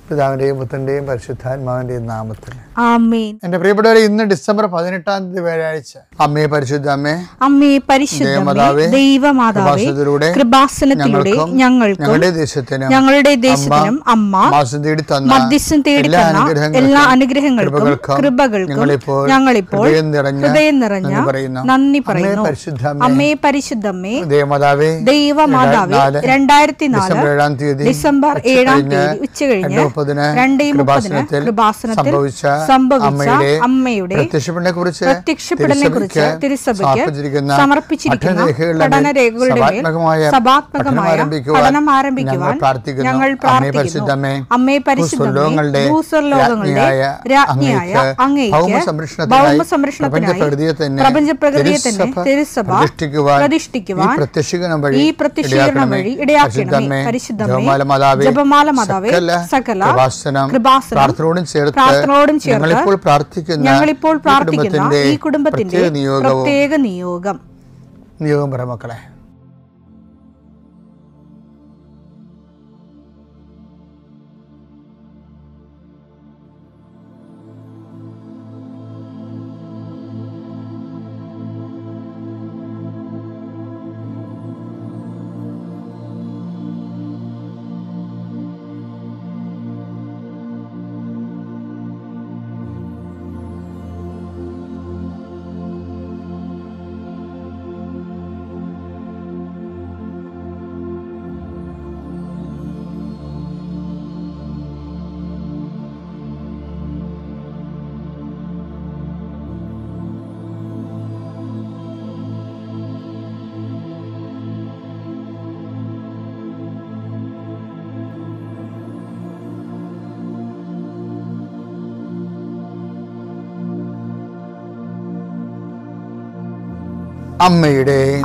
പിതാവിൻ്റെയും പുത്രൻ്റെയും പരിശുദ്ധാത്മാവിൻ്റെയും നാമത്തിൽ ആമേൻ. എൻ്റെ പ്രിയപ്പെട്ടവരെ, ഇന്ന് ഡിസംബർ 18 വ്യാഴാഴ്ച. അമ്മേ പരിശുദ്ധ അമ്മേ, അമ്മേ പരിശുദ്ധ ദൈവമാതാവേ, കൃപാസനത്തിലൂടെ ഞങ്ങൾക്കും ഞങ്ങളുടെ ദേശത്തിനും അമ്മ മധ്യസ്ഥം തേടി തന്ന എല്ലാ അനുഗ്രഹങ്ങൾക്കും കൃപകൾക്കും ഞങ്ങളിപ്പോൾ ഹൃദയം നിറഞ്ഞ നന്ദി പറയുന്നു. അമ്മേ പരിശുദ്ധമ്മേ, ദൈവമാതാവേ, 2004 ഡിസംബർ 7 ഉച്ചകഴിഞ്ഞ് 2:30 കൃപാസനത്തിൽ സംഭവിച്ച അമ്മയുടെ പ്രത്യക്ഷപ്പെടലിനെക്കുറിച്ച് തിരുസഭയ്ക്ക് സമർപ്പിച്ചിരിക്കുന്ന പഠനരേഖകളുടെ മേൽ സഭാത്മകമായ പഠനം ആരംഭിക്കുവാൻ ഞങ്ങൾ പ്രാർത്ഥിക്കുന്നു. അമ്മേ പരിശുദ്ധമേ, ഭൂസ്വർലോകങ്ങളുടെ രാജ്ഞിയായ അങ്ങേയ്ക്ക് ഭൗമസംരക്ഷണത്തിനായി പ്രപഞ്ചപ്രകൃതിയെ തന്നെ തിരുസഭ പ്രതിഷ്ഠിക്കുവാൻ ഈ പ്രത്യക്ഷീകരണം വഴി ഇടയാക്കണമേ. പരിശുദ്ധമേ, ജപമാല മാതാവേ, സകല പ്രാർത്ഥനയോടും ചേർത്ത് ഞങ്ങളിപ്പോൾ പ്രാർത്ഥിക്കുന്ന ഈ കുടുംബത്തിന്റെ പ്രത്യേക നിയോഗം പറ മക്കളെ.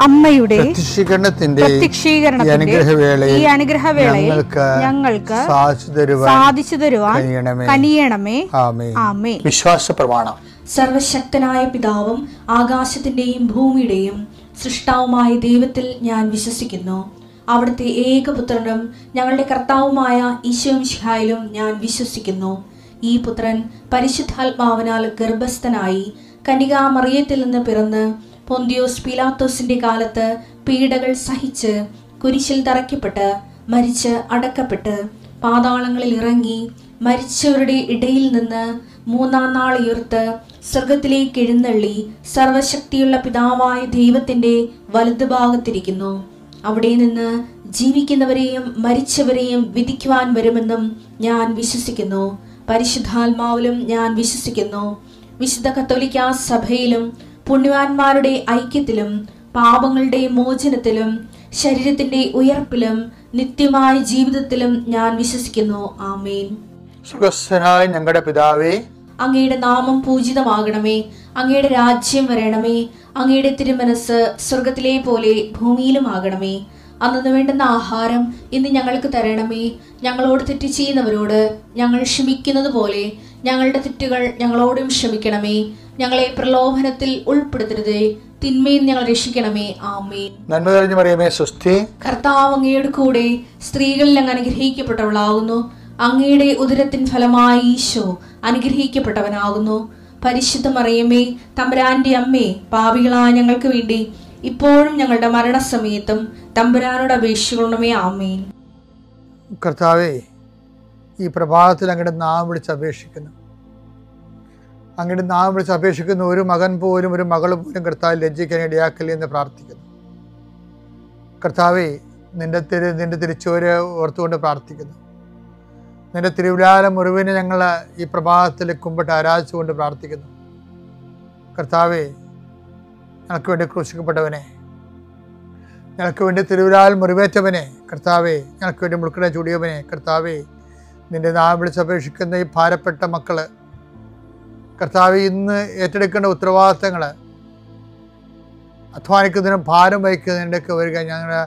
അമ്മയുടെ പ്രത്യക്ഷീകരണത്തിന്റെ ഈ അനുഗ്രഹവേളയിൽ ഞങ്ങൾക്ക് സാധിച്ചു തരുവാൻ കനിയണമേ. ആമേൻ. വിശ്വാസ പ്രമാണം. സർവശക്തനായ പിതാവും ആകാശത്തിന്റെയും ഭൂമിയുടെയും സൃഷ്ടാവുമായ ദൈവത്തിൽ ഞാൻ വിശ്വസിക്കുന്നു. അവിടുത്തെ ഏകപുത്രനും ഞങ്ങളുടെ കർത്താവുമായ ഈശോമിശിഹായിലും ഞാൻ വിശ്വസിക്കുന്നു. ഈ പുത്രൻ പരിശുദ്ധാത്മാവിനാൽ ഗർഭസ്ഥനായി കന്യകാമറിയത്തിൽ നിന്ന് പിറന്ന് പൊന്തിയോസ് പീലാത്തോസിന്റെ കാലത്ത് പീഡകൾ സഹിച്ച് കുരിശിൽ തറയ്ക്കപ്പെട്ട് മരിച്ച് അടക്കപ്പെട്ട് പാതാളങ്ങളിൽ ഇറങ്ങി മരിച്ചവരുടെ ഇടയിൽ നിന്ന് 3-ാം നാൾ ഉയർത്ത് സ്വർഗത്തിലേക്ക് എഴുന്നള്ളി സർവശക്തിയുള്ള പിതാവായ ദൈവത്തിന്റെ വലതുഭാഗത്തിരിക്കുന്നു. അവിടെ നിന്ന് ജീവിക്കുന്നവരെയും മരിച്ചവരെയും വിധിക്കുവാൻ വരുമെന്നും ഞാൻ വിശ്വസിക്കുന്നു. പരിശുദ്ധാത്മാവിലും ഞാൻ വിശ്വസിക്കുന്നു. വിശുദ്ധ കത്തോലിക്കാ സഭയിലും പുണ്യവാന്മാരുടെ ഐക്യത്തിലും പാപങ്ങളുടെ മോചനത്തിലും ശരീരത്തിന്റെ ഉയർപ്പിലും നിത്യമായ ജീവിതത്തിലും ഞാൻ വിശ്വസിക്കുന്നു. ആമേൻ. സ്വർഗ്ഗസ്ഥനായ ഞങ്ങളുടെ പിതാവേ, അങ്ങയുടെ നാമം പൂജിതമാകണമേ. അങ്ങയുടെ രാജ്യം വരണമേ. അങ്ങയുടെ തിരുമനസ് സ്വർഗത്തിലെ പോലെ ഭൂമിയിലും ആകണമേ. അന്നു വേണ്ടുന്ന ആഹാരം ഇന്ന് ഞങ്ങൾക്ക് തരണമേ. ഞങ്ങളോട് തെറ്റ് ചെയ്യുന്നവരോട് ഞങ്ങൾ ക്ഷമിക്കുന്നത് പോലെ ഞങ്ങളുടെ തെറ്റുകൾ ഞങ്ങളോടും ക്ഷമിക്കണമേ. ഞങ്ങളെ പ്രലോഭനത്തിൽ ഉൾപ്പെടുത്തരുതേ, തിന്മയിൽ ഞങ്ങൾ രക്ഷിക്കണമേ. ആമേൻ. നന്മ നിറഞ്ഞ മറിയമേ, സ്വസ്തി. കർത്താവ് അങ്ങയുടെ കൂടെ സ്ത്രീകളിൽ അങ്ങ് അനുഗ്രഹിക്കപ്പെട്ടവളാകുന്നു. അങ്ങയുടെ ഉദരത്തിൻ ഫലമായി ഈശോ അനുഗ്രഹിക്കപ്പെട്ടവനാകുന്നു. പരിശുദ്ധ മറിയമേ, തമ്പുരാന്റെ അമ്മേ, പാപികളായ ഞങ്ങൾക്ക് വേണ്ടി ഇപ്പോഴും ഞങ്ങളുടെ മരണസമയത്തും തമ്പുരാനോട് അപേക്ഷിക്കണമേ. ആമേൻ. കർത്താവേ, ഈ പ്രഭാതത്തിൽ അങ്ങയുടെ നാമം വിളിച്ച് അപേക്ഷിക്കുന്നു. അങ്ങയുടെ നാമം വിളിച്ച് അപേക്ഷിക്കുന്ന ഒരു മകൻ പോലും ഒരു മകൾ പോലും കർത്താവ് ലജ്ജിക്കാൻ ഇടയാക്കല്ലേ എന്ന് പ്രാർത്ഥിക്കുന്നു. കർത്താവേ, നിന്റെ തിരിച്ചുവരെ ഓർത്തുകൊണ്ട് പ്രാർത്ഥിക്കുന്നു. നിന്റെ തിരുവിലാല മുറിവിനെ ഞങ്ങൾ ഈ പ്രഭാതത്തിൽ കുമ്പിട്ട് ആരാധിച്ചുകൊണ്ട് പ്രാർത്ഥിക്കുന്നു. കർത്താവേ, ഞങ്ങൾക്ക് വേണ്ടി ക്രൂശിക്കപ്പെട്ടവനെ, ഞങ്ങൾക്ക് വേണ്ടി തിരുവിലാൽ മുറിവേറ്റവനെ, കർത്താവേ, ഞങ്ങൾക്ക് വേണ്ടി മുൾക്കിട ചൂടിയവനെ, കർത്താവേ, നിന്റെ നാമം വിളിച്ചപേക്ഷിക്കുന്ന ഈ ഭാരപ്പെട്ട മക്കള്, കർത്താവേ, ഇന്ന് ഏറ്റെടുക്കേണ്ട ഉത്തരവാദിത്തങ്ങൾ, അധ്വാനിക്കുന്നതിനും ഭാരം വഹിക്കുന്നതിൻ്റെയൊക്കെ വരിക ഞങ്ങളെ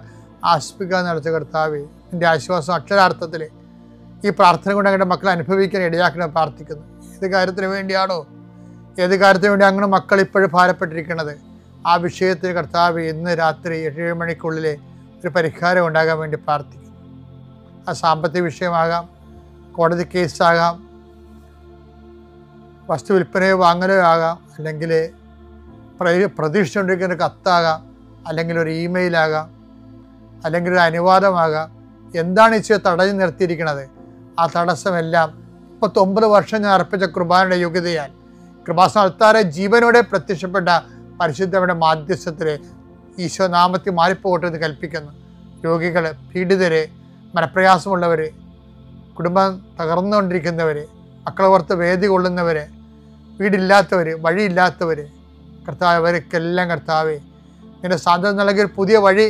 ആശ്വസിപ്പിക്കാൻ നടത്തിയ കർത്താവേ, നിൻ്റെ ആശ്വാസം അക്ഷരാർത്ഥത്തിൽ ഈ പ്രാർത്ഥന കൊണ്ട് ഞങ്ങളുടെ മക്കളെ അനുഭവിക്കാൻ ഇടയാക്കണം പ്രാർത്ഥിക്കുന്നു. ഏത് കാര്യത്തിന് വേണ്ടിയാണോ, ഏത് കാര്യത്തിന് വേണ്ടി അങ്ങനെ മക്കൾ ഇപ്പോഴും ഭാരപ്പെട്ടിരിക്കുന്നത്, ആ വിഷയത്തിൽ കർത്താവ് ഇന്ന് രാത്രി 7 മണിക്കുള്ളിൽ ഒരു പരിഹാരം ഉണ്ടാകാൻ വേണ്ടി പ്രാർത്ഥിക്കുന്നു. ആ സാമ്പത്തിക വിഷയമാകാം, കോടതി കേസാകാം, വസ്തു വിൽപ്പനയോ വാങ്ങലോ ആകാം, അല്ലെങ്കിൽ പ്രതീക്ഷിച്ചുകൊണ്ടിരിക്കുന്ന കത്താകാം, അല്ലെങ്കിൽ ഒരു ഇമെയിലാകാം, അല്ലെങ്കിൽ ഒരു അനുവാദമാകാം. എന്താണ് ഈശോ തടഞ്ഞു നിർത്തിയിരിക്കുന്നത്? ആ തടസ്സമെല്ലാം 39 വർഷം ഞാൻ അർപ്പിച്ച കൃപാനയുടെ യോഗ്യതയാൽ കൃപാസ്ഥാനത്താറെ ജീവനോടെ പ്രത്യക്ഷപ്പെട്ട പരിശുദ്ധയുടെ മാധ്യസ്ഥത്തിൽ ഈശോ നാമത്തിൽ മാറിപ്പോകട്ടെ എന്ന് കൽപ്പിക്കുന്നു. രോഗികൾ, പീഡിതര്, മനപ്രയാസമുള്ളവർ, കുടുംബം തകർന്നുകൊണ്ടിരിക്കുന്നവർ, മക്കളെ ഓർത്ത് വേദി കൊള്ളുന്നവർ, വീടില്ലാത്തവർ, വഴിയില്ലാത്തവർ, കർത്താവ് അവർക്കെല്ലാം കർത്താവേ നിന്റെ സാധ്യത നൽകിയ ഒരു പുതിയ വഴി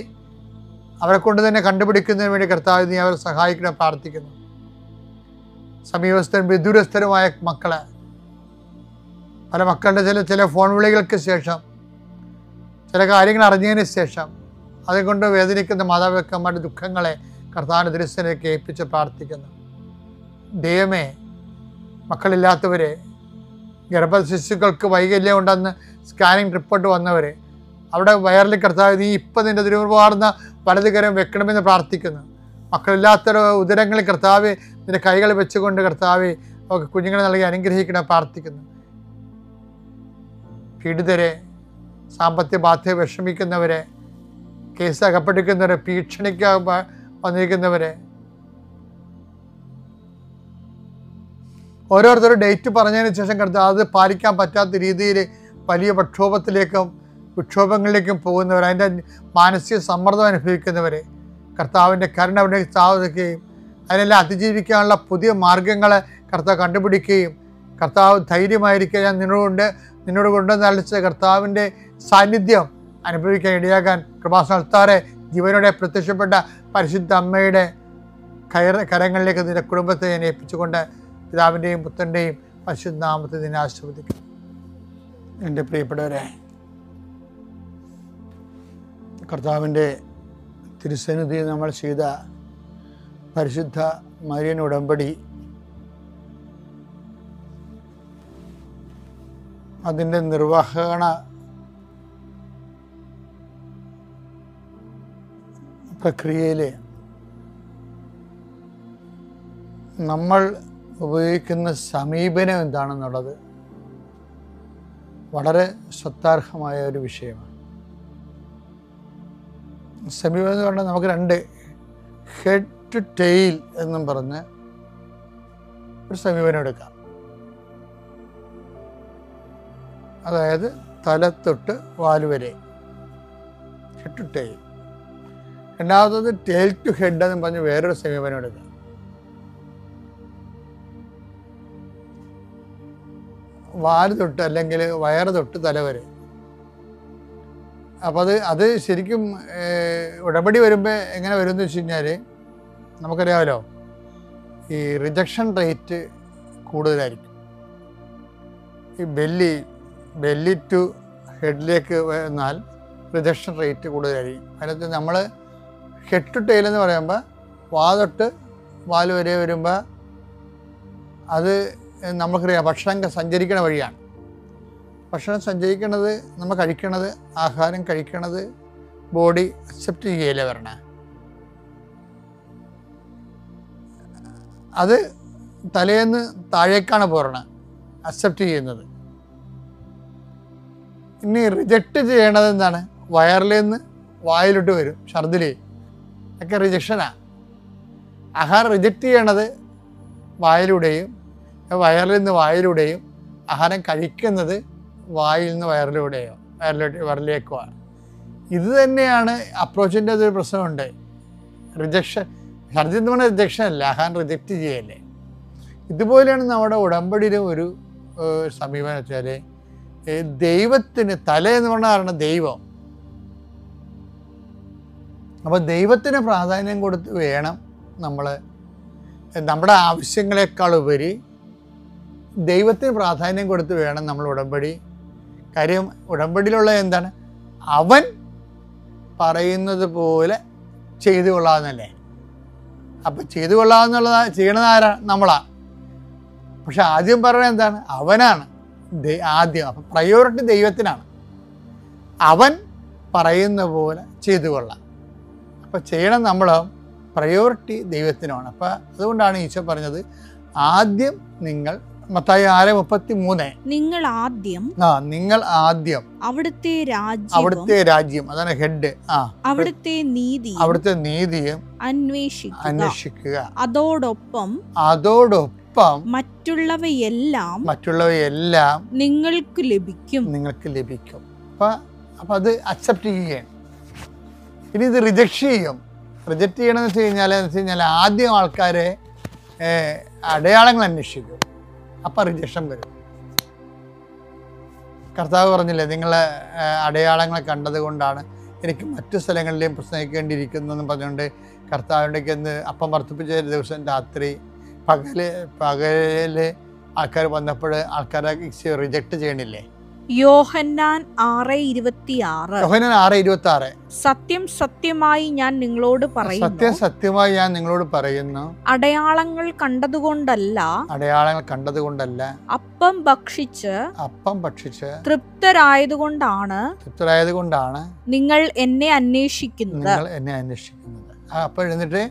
അവരെ കൊണ്ട് തന്നെ കണ്ടുപിടിക്കുന്നതിന് വേണ്ടി കർത്താവ് നീ അവരെ സഹായിക്കണം പ്രാർത്ഥിക്കുന്നു. സമീപസ്ഥരും വിദൂരസ്ഥരുമായ മക്കളെ, പല മക്കളുടെ ചില ഫോൺ വിളികൾക്ക് ശേഷം, ചില കാര്യങ്ങൾ അറിഞ്ഞതിന് ശേഷം അതുകൊണ്ട് വേദനിക്കുന്ന മാതാപിതാക്കന്മാരുടെ ദുഃഖങ്ങളെ കർത്താവിൻ്റെ ദൃശ്യത്തിലേക്ക് ഏൽപ്പിച്ച് പ്രാർത്ഥിക്കുന്നു. ദൈവമേ, മക്കളില്ലാത്തവരെ, ഗർഭശിശുക്കൾക്ക് വൈകല്യം ഉണ്ടെന്ന് സ്കാനിങ് റിപ്പോർട്ട് വന്നവർ, അവിടെ വയറിൽ കർത്താവ് നീ ഇപ്പം നിൻ്റെ തിരുമുറുവാർന്ന വലതുകരം വെക്കണമെന്ന് പ്രാർത്ഥിക്കുന്നു. മക്കളില്ലാത്ത ഉദരങ്ങളിൽ കർത്താവ് നിന്റെ കൈകൾ വെച്ചുകൊണ്ട് കർത്താവ് അവർക്ക് കുഞ്ഞുങ്ങളെ നൽകി അനുഗ്രഹിക്കണം പ്രാർത്ഥിക്കുന്നു. പീഡിതരെ, സാമ്പത്തിക ബാധ്യത വിഷമിക്കുന്നവരെ, കേസ് അകപ്പെട്ടിരിക്കുന്നവരെ, ഭീഷണിക്ക് വന്നിരിക്കുന്നവരെ, ഓരോരുത്തരും ഡേറ്റ് പറഞ്ഞതിന് ശേഷം കർത്താവ് അത് പാലിക്കാൻ പറ്റാത്ത രീതിയിൽ വലിയ വിക്ഷോഭങ്ങളിലേക്കും പോകുന്നവർ, അതിൻ്റെ മാനസിക സമ്മർദ്ദം അനുഭവിക്കുന്നവർ, കർത്താവിൻ്റെ കരുണ അവിടെ സ്ഥാപിക്കുകയും അതിനെല്ലാം അതിജീവിക്കാനുള്ള പുതിയ മാർഗങ്ങളെ കർത്താവ് കണ്ടുപിടിക്കുകയും കർത്താവ് ധൈര്യമായിരിക്കുക ഞാൻ നിന്നോട് കൊണ്ടുവന്ന് അളിച്ച കർത്താവിൻ്റെ സാന്നിധ്യം അനുഭവിക്കാൻ ഇടയാകാൻ കൃപാസ്ഥാനത്താറെ ജീവനോടെ പ്രത്യക്ഷപ്പെട്ട പരിശുദ്ധ അമ്മയുടെ കരങ്ങളിലേക്ക് നിന്റെ കുടുംബത്തെ ഞാൻ ഏൽപ്പിച്ചുകൊണ്ട് പിതാവിൻ്റെയും പുത്രൻ്റെയും പരിശുദ്ധ നാമത്തിൽ നിന്നെ ആശീർവദിക്കും. എൻ്റെ പ്രിയപ്പെട്ടവരെ, കർത്താവിൻ്റെ തിരുസന്നിധി നമ്മൾ ചെയ്ത പരിശുദ്ധ മരിയൻ ഉടമ്പടി, അതിൻ്റെ നിർവഹണ പ്രക്രിയയിൽ നമ്മൾ ഉപയോഗിക്കുന്ന സമീപനം എന്താണെന്നുള്ളത് വളരെ ശ്രദ്ധാർഹമായ ഒരു വിഷയമാണ്. സമീപനം എന്ന് പറഞ്ഞാൽ നമുക്ക് 2 ഹെഡ് ടു ടെയിൽ എന്നും പറഞ്ഞ് ഒരു സമീപനം എടുക്കാം. അതായത് തല തൊട്ട് വാലുവരെ, ഹെഡ് ടു ടെയിൽ. രണ്ടാമത്തത് ടെയിൽ ടു ഹെഡ് എന്ന് പറഞ്ഞ് വേറൊരു സമീപനം എടുക്കാം. വാല് തൊട്ട് അല്ലെങ്കിൽ വയറ് തൊട്ട് തല വരെ. അപ്പോൾ അത് ശരിക്കും ഉടമ്പടി വരുമ്പോൾ എങ്ങനെ വരുമെന്ന് വെച്ച് കഴിഞ്ഞാൽ നമുക്കറിയാമല്ലോ, ഈ റിജക്ഷൻ റേറ്റ് കൂടുതലായിരിക്കും. ഈ ബെല്ലി ടു ഹെഡിലേക്ക് വന്നാൽ റിജക്ഷൻ റേറ്റ് കൂടുതലായിരിക്കും. അതിനകത്ത് നമ്മൾ ഹെഡ് ടു ടെയിൽ എന്ന് പറയുമ്പോൾ വാ തൊട്ട് വാല് വരെ വരുമ്പോൾ അത് നമുക്കറിയാം ഭക്ഷണം സഞ്ചരിക്കണ വഴിയാണ്. ഭക്ഷണം സഞ്ചരിക്കണത്, നമ്മൾ കഴിക്കണത്, ആഹാരം കഴിക്കണത് ബോഡി അക്സെപ്റ്റ് ചെയ്യലേ വരണേ. അത് തലേന്ന് താഴേക്കാണ് പോരണത്, അക്സെപ്റ്റ് ചെയ്യുന്നത്. ഇനി റിജക്റ്റ് ചെയ്യണത് എന്താണ്? വയറിൽ നിന്ന് വായിലോട്ട് വരും, ഛർദിൽ ഒക്കെ റിജക്ഷനാണ്. ആഹാരം റിജക്റ്റ് ചെയ്യണത് വായിലൂടെയും വയറിൽ നിന്ന് വായിലൂടെയും, ആഹാരം കഴിക്കുന്നത് വായിൽ നിന്ന് വയറിലേക്കുമാണ്. ഇത് തന്നെയാണ് അപ്രോച്ചിൻ്റെ ഒരു പ്രശ്നമുണ്ട്. റിജക്ഷൻ, ഛർദി എന്ന് പറഞ്ഞാൽ റിജക്ഷൻ അല്ല, ആഹാരം റിജക്റ്റ് ചെയ്യല്ലേ. ഇതുപോലെയാണ് നമ്മുടെ ഉടമ്പടിയിലും ഒരു സമീപനം വെച്ചാൽ, ദൈവത്തിന് തല എന്ന് പറഞ്ഞാൽ ദൈവം. അപ്പോൾ ദൈവത്തിന് പ്രാധാന്യം കൊടുത്ത് വേണം നമ്മൾ നമ്മുടെ ആവശ്യങ്ങളെക്കാൾ ഉപരി ദൈവത്തിന് പ്രാധാന്യം കൊടുത്ത് വേണം നമ്മൾ ഉടമ്പടി. കാര്യം ഉടമ്പടിയിലുള്ള എന്താണ്? അവൻ പറയുന്നത് പോലെ ചെയ്തു കൊള്ളാമെന്നല്ലേ. അപ്പം ചെയ്തു കൊള്ളാമെന്നുള്ളത് ചെയ്യണത് ആരാണ്? നമ്മളാണ്. പക്ഷെ ആദ്യം പറയുന്നത് എന്താണ്? അവനാണ് ആദ്യം. അപ്പം പ്രയോറിറ്റി ദൈവത്തിനാണ്. അവൻ പറയുന്ന പോലെ ചെയ്തു കൊള്ളാം. അപ്പം ചെയ്യണം നമ്മൾ. പ്രയോറിറ്റി ദൈവത്തിനാണ്. അപ്പം അതുകൊണ്ടാണ് ഈശോ പറഞ്ഞത് ആദ്യം നിങ്ങൾ, മത്തായി 6:33, നിങ്ങൾ ആദ്യം അവിടുത്തെ രാജ്യം, അതാണ് ഹെഡ്, അവിടുത്തെ നീതിയും അന്വേഷിക്കുക, അതോടൊപ്പം മറ്റുള്ളവയെല്ലാം നിങ്ങൾക്ക് ലഭിക്കും. അപ്പൊ അത് അക്സെപ്റ്റ് ചെയ്യുകയാണ്. ഇനി ഇത് റിജക്റ്റ് ചെയ്യണമെന്ന് വെച്ച് കഴിഞ്ഞാൽ ആദ്യം ആൾക്കാരെ അടയാളങ്ങൾ അന്വേഷിക്കും, അപ്പം റിജക്ഷൻ വരും. കർത്താവ് പറഞ്ഞില്ലേ, നിങ്ങളെ അടയാളങ്ങളെ കണ്ടത് കൊണ്ടാണ് എനിക്ക് മറ്റു സ്ഥലങ്ങളിലെയും പ്രസംഗിക്കേണ്ടിയിരിക്കുന്നതെന്ന് പറഞ്ഞുകൊണ്ട് കർത്താവിൻ്റെ അപ്പം വർദ്ധിപ്പിച്ച ദിവസം രാത്രി പകല് ആൾക്കാർ വന്നപ്പോൾ ആൾക്കാരെ റിജക്റ്റ് ചെയ്യണില്ലേ? യോഹന്നാൻ 6:26 സത്യം സത്യമായി ഞാൻ നിങ്ങളോട് പറയുന്നു, അടയാളങ്ങൾ കണ്ടതുകൊണ്ടല്ല അപ്പം ഭക്ഷിച്ച് തൃപ്തരായതുകൊണ്ടാണ് നിങ്ങൾ എന്നെ അന്വേഷിക്കുന്നത്. അപ്പോൾ എന്നിട്ട്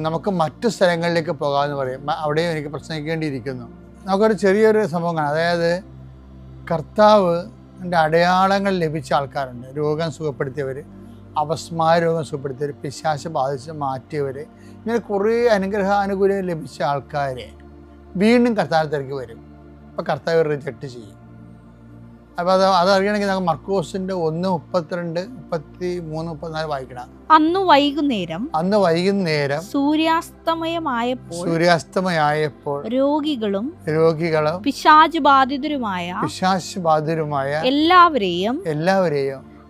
നമുക്ക് മറ്റു സ്ഥലങ്ങളിലേക്ക് പോകാമെന്ന് പറയും. അവിടെയും എനിക്ക് പ്രസംഗിക്കേണ്ടിയിരിക്കുന്നു. നമുക്കൊരു ചെറിയൊരു സംഭവം കാണാം. അതായത് കർത്താവിൻ്റെ അടയാളങ്ങൾ ലഭിച്ച ആൾക്കാരുണ്ട്. രോഗം സുഖപ്പെടുത്തിയവർ, അപസ്മാര രോഗം സുഖപ്പെടുത്തിയവർ, പിശാച് ബാധിച്ച് മാറ്റിയവർ, ഇങ്ങനെ കുറേ അനുഗ്രഹാനുകൂല്യം ലഭിച്ച ആൾക്കാരെ വീണ്ടും കർത്താവിനെ തിരക്കി വരും. അപ്പോൾ കർത്താവ് റിജക്റ്റ് ചെയ്യും. അപ്പോൾ അതറിയണമെങ്കിൽ നമുക്ക് മർക്കോസിൻ്റെ 1:32, 33, 34 വായിക്കണം. അന്ന് വൈകുന്നേരം സൂര്യാസ്തമയമായപ്പോൾ രോഗികളും പിശാച് ബാധിതരുമായ എല്ലാവരെയും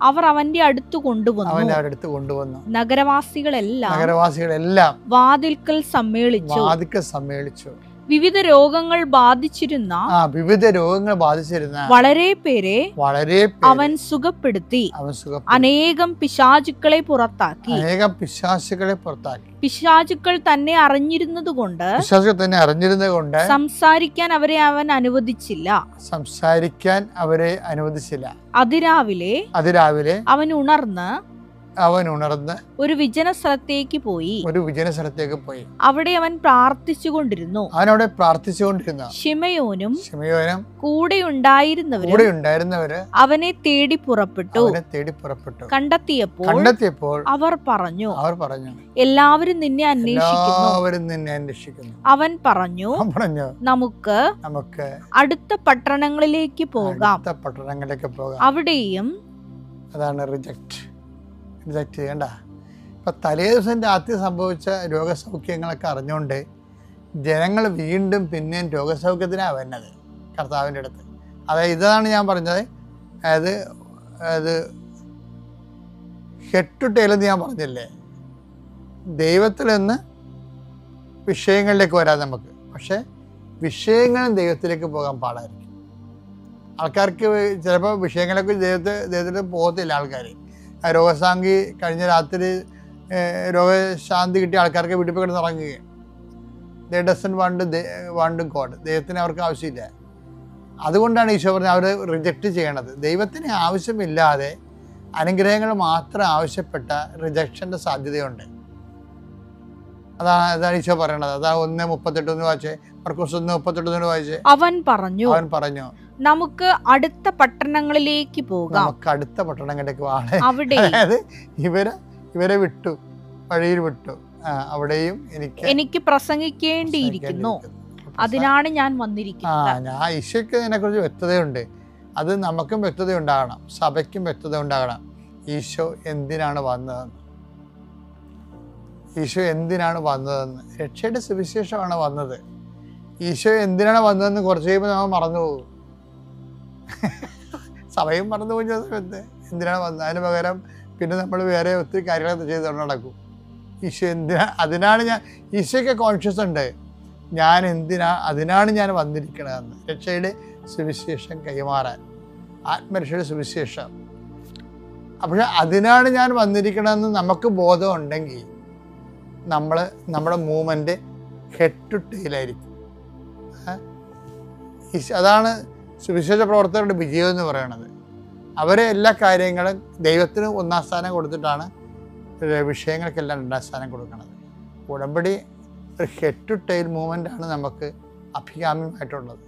അവർ അവന്റെ അടുത്ത് കൊണ്ടുവന്നു. നഗരവാസികളെല്ലാം വാതിൽക്കൽ സമ്മേളിച്ചു. വിവിധ രോഗങ്ങൾ ബാധിച്ചിരുന്ന വളരെ പേരെ അവൻ സുഖപ്പെടുത്തി അനേകം പിശാചുക്കളെ പുറത്താക്കി. പിശാചുക്കൾ തന്നെ അറിഞ്ഞിരുന്നത് കൊണ്ട് സംസാരിക്കാൻ അവരെ അവൻ അനുവദിച്ചില്ല. അതിരാവിലെ അവൻ ഉണർന്ന് ഒരു വിജന സ്ഥലത്തേക്ക് പോയി. അവിടെ അവൻ പ്രാർത്ഥിച്ചുകൊണ്ടിരുന്നു. ശിമയോനും കൂടെ ഉണ്ടായിരുന്നവര് അവനെ തേടി പുറപ്പെട്ടു. കണ്ടെത്തിയപ്പോൾ അവർ പറഞ്ഞു, എല്ലാവരും നിന്നെ അന്വേഷിക്കുന്നു. അവൻ പറഞ്ഞു, നമുക്ക് അടുത്ത പട്ടണങ്ങളിലേക്ക് പോകാം. അവിടെയും അതാണ് റിജക്റ്റ് ചെയ്യണ്ട. ഇപ്പം തലേ ദിവസം രാത്രി സംഭവിച്ച രോഗസൗഖ്യങ്ങളൊക്കെ അറിഞ്ഞുകൊണ്ട് ജനങ്ങൾ വീണ്ടും പിന്നെയും രോഗസൗഖ്യത്തിനാണ് വരുന്നത് കർത്താവിൻ്റെ അടുത്ത്. അതായത് ഇതാണ് ഞാൻ പറഞ്ഞത്. അതായത് ഹെഡ് ടു ടെയിൽ എന്ന് ഞാൻ പറഞ്ഞില്ലേ, ദൈവത്തിൽ നിന്ന് വിഷയങ്ങളിലേക്ക് വരാം നമുക്ക്. പക്ഷേ വിഷയങ്ങളും ദൈവത്തിലേക്ക് പോകാൻ പാടായിരിക്കും. ആൾക്കാർക്ക് ചിലപ്പോൾ വിഷയങ്ങളൊക്കെ ദൈവത്തിൽ പോകത്തില്ല. ആൾക്കാർ രോഗശാന്തി കഴിഞ്ഞ രാത്രി രോഗശാന്തി കിട്ടിയ ആൾക്കാർക്ക് വീട്ടിൽ പോയി കിടന്ന് ഇറങ്ങുകയാണ്. ദേ ഡസൻ വാണ്ട് ഗോഡ്. ദൈവത്തിന് അവർക്ക് ആവശ്യമില്ല. അതുകൊണ്ടാണ് ഈശോ പറഞ്ഞത് അവർ റിജക്റ്റ് ചെയ്യണത്. ദൈവത്തിന് ആവശ്യമില്ലാതെ അനുഗ്രഹങ്ങൾ മാത്രം ആവശ്യപ്പെട്ട റിജക്ഷൻ്റെ സാധ്യതയുണ്ട്. അതാണ് ഈശോ പറയണത്. അതാണ് 1:38 വായിച്ചേ, മർക്കോസ് 1:38 വായിച്ചേ. അവൻ പറഞ്ഞു നമുക്ക് അടുത്ത പട്ടണങ്ങളിലേക്ക് പോകാം. അടുത്ത പട്ടണങ്ങളിലേക്ക് അതായത് ഇവരെ വിട്ടു, വഴിയിൽ വിട്ടു. അവിടെയും എനിക്ക് പ്രസംഗിക്കേണ്ടിയിരിക്കുന്നു. അതിനാണ് ഞാൻ വന്നിരിക്കുന്നത്. ഈശോയ്ക്ക് ഇതിനെക്കുറിച്ച് വ്യക്തതയുണ്ട്. അത് നമുക്കും വ്യക്തത ഉണ്ടാകണം, സഭയ്ക്കും വ്യക്തത ഉണ്ടാകണം. ഈശോ എന്തിനാണ് വന്നതെന്ന്. രക്ഷയുടെ സുവിശേഷമാണ് വന്നത്. ഈശോ എന്തിനാണ് വന്നതെന്ന് കുറച്ച് കഴിയുമ്പോൾ നമ്മൾ മറന്നു പോകും. സഭയും മറന്നു പോകുന്ന സമയത്ത് എന്തിനാണ് വന്നത്. അതിന് പകരം പിന്നെ നമ്മൾ വേറെ ഒത്തിരി കാര്യങ്ങളൊക്കെ ചെയ്തുകൊണ്ട് നടക്കും. ഈശോ അതിനാണ് ഈശോയ്ക്ക് കോൺഷ്യസ് ഉണ്ട്, അതിനാണ് ഞാൻ വന്നിരിക്കണതെന്ന്. രക്ഷയുടെ സുവിശേഷം കൈമാറാൻ, ആത്മരക്ഷയുടെ സുവിശേഷം. പക്ഷെ അതിനാണ് ഞാൻ വന്നിരിക്കണമെന്ന് നമുക്ക് ബോധം ഉണ്ടെങ്കിൽ നമ്മുടെ മൂവ്മെൻറ്റ് ഹെഡ് ടു ടെയിലായിരിക്കും. അതാണ് സുവിശേഷ പ്രവർത്തകരുടെ വിജയം എന്ന് പറയുന്നത്. അവരെ എല്ലാ കാര്യങ്ങളും ദൈവത്തിന് 1ാം സ്ഥാനം കൊടുത്തിട്ടാണ് വിഷയങ്ങൾക്കെല്ലാം 2ാം സ്ഥാനം കൊടുക്കുന്നത്. ഉടമ്പടി ഒരു ഹെഡ് ടു ടെയിൽ മൂവ്മെൻ്റ് ആണ് നമുക്ക് അഭികാമ്യമായിട്ടുള്ളത്.